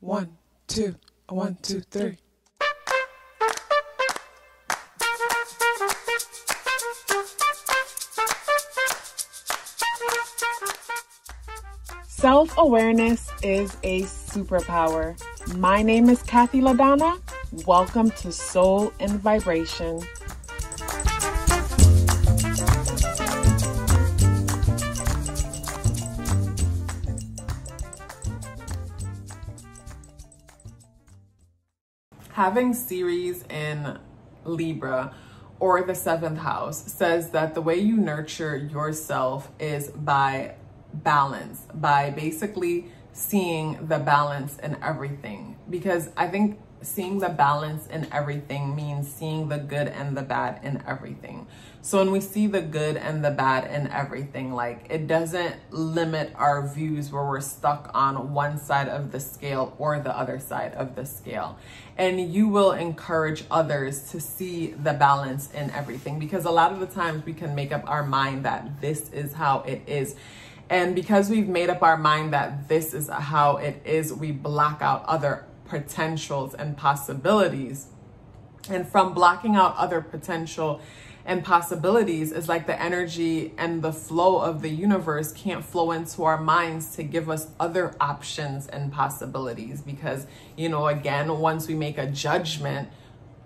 1, 2, 1, 2, 3. Self-awareness is a superpower. My name is KathyLaDonna. Welcome to Soul and Vibration. Having Ceres in Libra or the 7th house says that the way you nurture yourself is by balance, by basically seeing the balance in everything. Because I think seeing the balance in everything means seeing the good and the bad in everything. So when we see the good and the bad in everything, like, it doesn't limit our views where we're stuck on one side of the scale or the other side of the scale. And you will encourage others to see the balance in everything, because a lot of the times we can make up our mind that this is how it is. And because we've made up our mind that this is how it is, we block out other potentials and possibilities. And from blocking out other potential and possibilities is like the energy and the flow of the universe can't flow into our minds to give us other options and possibilities. Because, you know, again, once we make a judgment,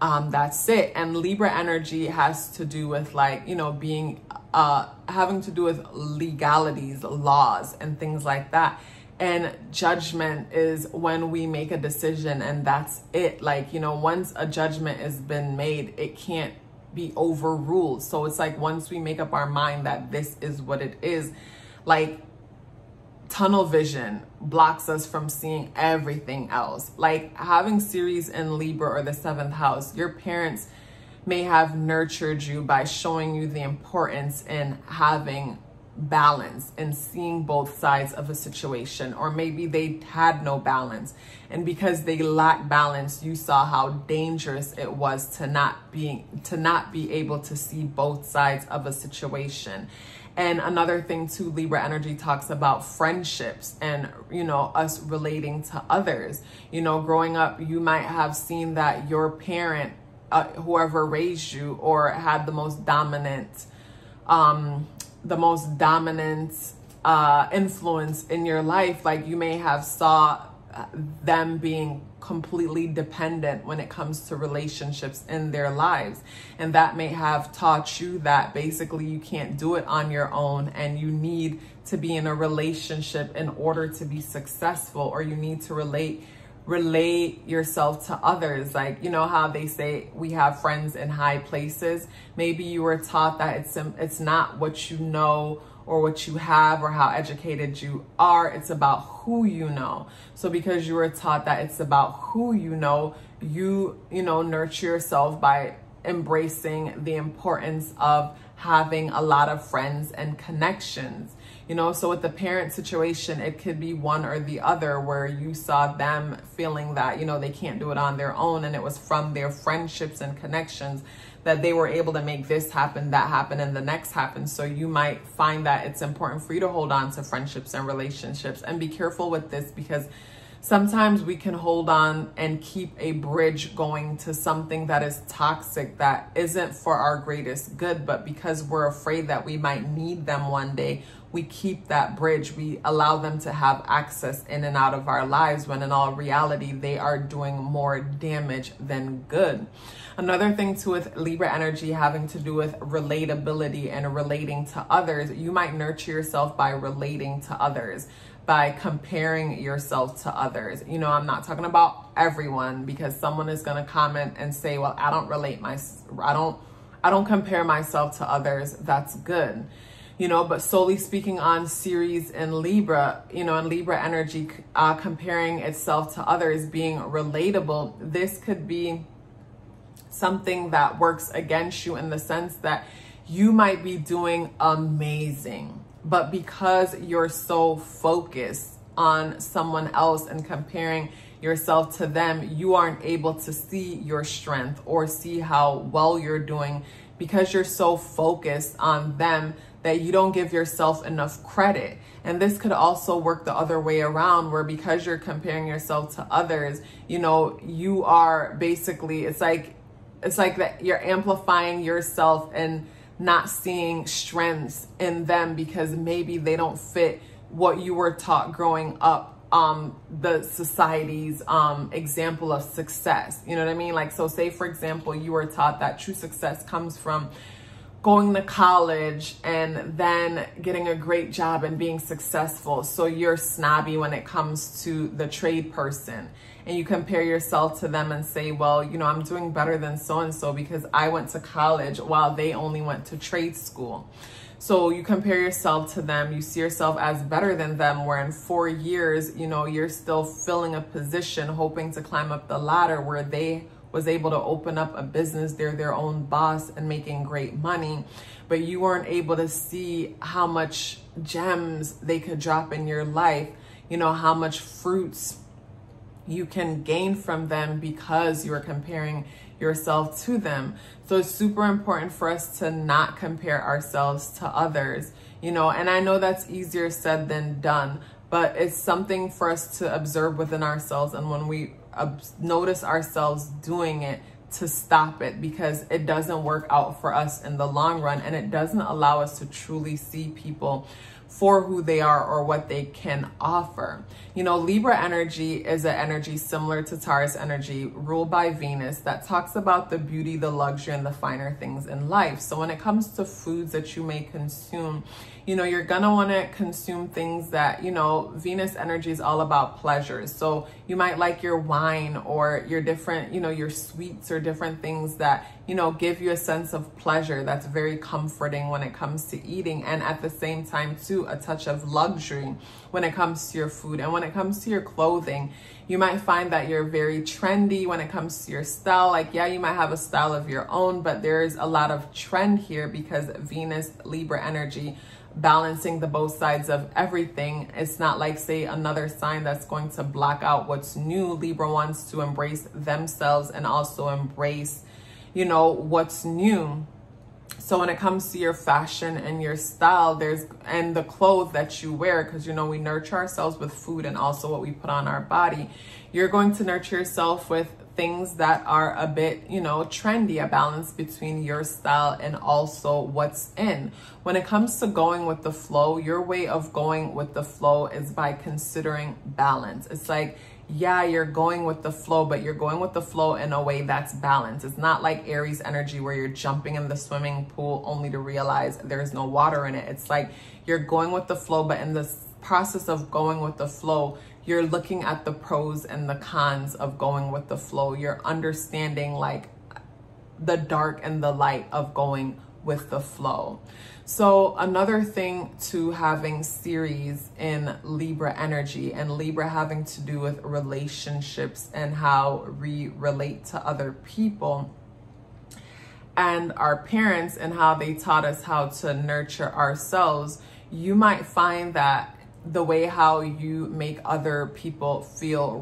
that's it. And Libra energy has to do with, like, you know, being having to do with legalities, laws, and things like that. And judgment is when we make a decision and that's it. Like, you know, once a judgment has been made, it can't be overruled. So it's like, once we make up our mind that this is what it is, like, tunnel vision blocks us from seeing everything else. Like, having Ceres in Libra or the 7th house, your parents may have nurtured you by showing you the importance in having balance and seeing both sides of a situation. Or maybe they had no balance, and because they lacked balance, you saw how dangerous it was to not be able to see both sides of a situation. And another thing too, Libra energy talks about friendships and, you know, us relating to others. You know, growing up, you might have seen that your parent, whoever raised you or had the most dominant influence in your life, like, you may have saw them being completely dependent when it comes to relationships in their lives. And that may have taught you that basically you can't do it on your own, and you need to be in a relationship in order to be successful, or you need to relate yourself to others. Like, you know how they say we have friends in high places? Maybe you were taught that it's not what you know or what you have or how educated you are, it's about who you know. So because you were taught that it's about who you know, you know, nurture yourself by embracing the importance of having a lot of friends and connections. You know, so with the parent situation, it could be one or the other, where you saw them feeling that, you know, they can't do it on their own. And it was from their friendships and connections that they were able to make this happen, that happen, and the next happen. So you might find that it's important for you to hold on to friendships and relationships. And be careful with this, because sometimes we can hold on and keep a bridge going to something that is toxic, that isn't for our greatest good, but because we're afraid that we might need them one day, we keep that bridge. We allow them to have access in and out of our lives, when in all reality, they are doing more damage than good. Another thing too, with Libra energy having to do with relatability and relating to others, you might nurture yourself by relating to others, by comparing yourself to others. You know, I'm not talking about everyone, because someone is going to comment and say, well, I don't compare myself to others. That's good. You know, but solely speaking on Ceres in Libra, you know, and Libra energy comparing itself to others, being relatable, this could be something that works against you, in the sense that you might be doing amazing, but because you're so focused on someone else and comparing yourself to them, you aren't able to see your strength or see how well you're doing, because you're so focused on them that you don't give yourself enough credit. And this could also work the other way around, where because you're comparing yourself to others, you know, you are basically, it's like that you're amplifying yourself and not seeing strengths in them because maybe they don't fit what you were taught growing up, the society's example of success. You know what I mean? Like, so say for example, you were taught that true success comes from going to college and then getting a great job and being successful. So you're snobby when it comes to the trade person, and you compare yourself to them and say, well, you know, I'm doing better than so-and-so because I went to college while they only went to trade school. So you compare yourself to them, you see yourself as better than them, where in 4 years, you know, you're still filling a position, hoping to climb up the ladder where they was able to open up a business, they're their own boss and making great money, but you weren't able to see how much gems they could drop in your life, you know, how much fruits you can gain from them because you are comparing yourself to them. So it's super important for us to not compare ourselves to others, you know, and I know that's easier said than done, but it's something for us to observe within ourselves. And when we notice ourselves doing it, to stop it, because it doesn't work out for us in the long run, and it doesn't allow us to truly see people for who they are or what they can offer. You know, Libra energy is an energy similar to Taurus energy, ruled by Venus, that talks about the beauty, the luxury, and the finer things in life. So when it comes to foods that you may consume, you know, you're gonna want to consume things that, you know, Venus energy is all about pleasures. So you might like your wine or your different, you know, your sweets or different things that, you know, give you a sense of pleasure that's very comforting when it comes to eating, and at the same time too, a touch of luxury when it comes to your food. And when it comes to your clothing, you might find that you're very trendy when it comes to your style. Like, yeah, you might have a style of your own, but there's a lot of trend here because Venus, Libra energy, balancing the both sides of everything. It's not like, say, another sign that's going to block out what's new. Libra wants to embrace themselves and also embrace, you know, what's new. So when it comes to your fashion and your style, and the clothes that you wear, because, you know, we nurture ourselves with food and also what we put on our body, you're going to nurture yourself with things that are a bit, you know, trendy, a balance between your style and also what's in. When it comes to going with the flow, your way of going with the flow is by considering balance. It's like, yeah, you're going with the flow, but you're going with the flow in a way that's balanced. It's not like Aries energy where you're jumping in the swimming pool only to realize there's no water in it. It's like you're going with the flow, but in the process of going with the flow, you're looking at the pros and the cons of going with the flow. You're understanding like the dark and the light of going with the flow. So another thing to having Ceres in Libra energy, and Libra having to do with relationships and how we relate to other people and our parents and how they taught us how to nurture ourselves, you might find that the way how you make other people feel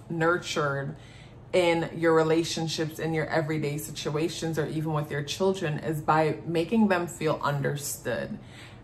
nurtured in your relationships, in your everyday situations, or even with your children, is by making them feel understood.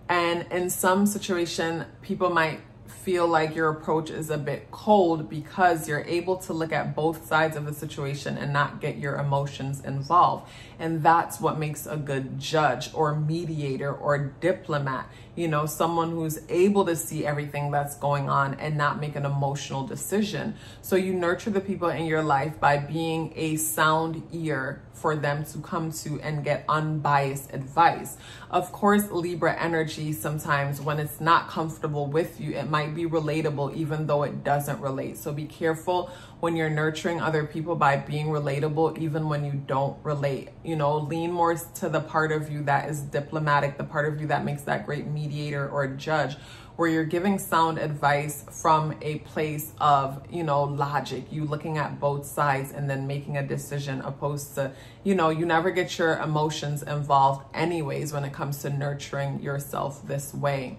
And in some situation, people might feel like your approach is a bit cold because you're able to look at both sides of the situation and not get your emotions involved. And that's what makes a good judge or mediator or diplomat, you know, someone who's able to see everything that's going on and not make an emotional decision. So you nurture the people in your life by being a sound ear for them to come to and get unbiased advice. Of course, Libra energy, sometimes when it's not comfortable with you, it might be relatable even though it doesn't relate. So be careful when you're nurturing other people by being relatable even when you don't relate. You know, lean more to the part of you that is diplomatic, the part of you that makes that great mediator or judge, where you're giving sound advice from a place of, you know, logic, you looking at both sides and then making a decision, opposed to, you know, you never get your emotions involved anyways when it comes to nurturing yourself this way.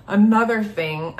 Another thing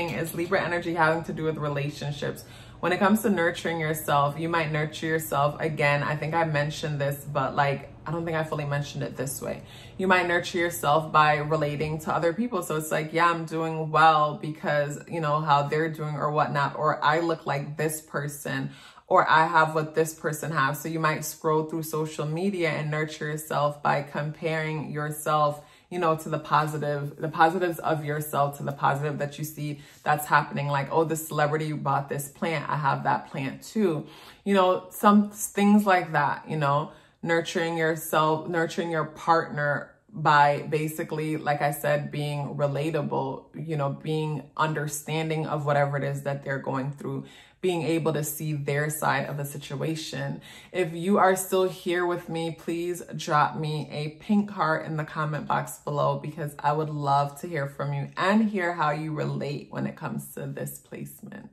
is Libra energy having to do with relationships. When it comes to nurturing yourself, you might nurture yourself, again, I think I mentioned this, but like I don't think I fully mentioned it this way. You might nurture yourself by relating to other people. So it's like, yeah, I'm doing well because, you know, how they're doing or whatnot, or I look like this person, or I have what this person has. So you might scroll through social media and nurture yourself by comparing yourself, you know, to the positives of yourself, to the positive that you see that's happening. Like, oh, this celebrity bought this plant, I have that plant too. You know, some things like that, you know, nurturing yourself, nurturing your partner by basically, like I said, being relatable, you know, being understanding of whatever it is that they're going through, being able to see their side of the situation. If you are still here with me, please drop me a pink heart in the comment box below, because I would love to hear from you and hear how you relate when it comes to this placement.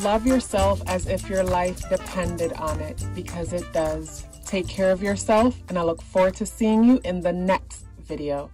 Love yourself as if your life depended on it, because it does. Take care of yourself, and I look forward to seeing you in the next video.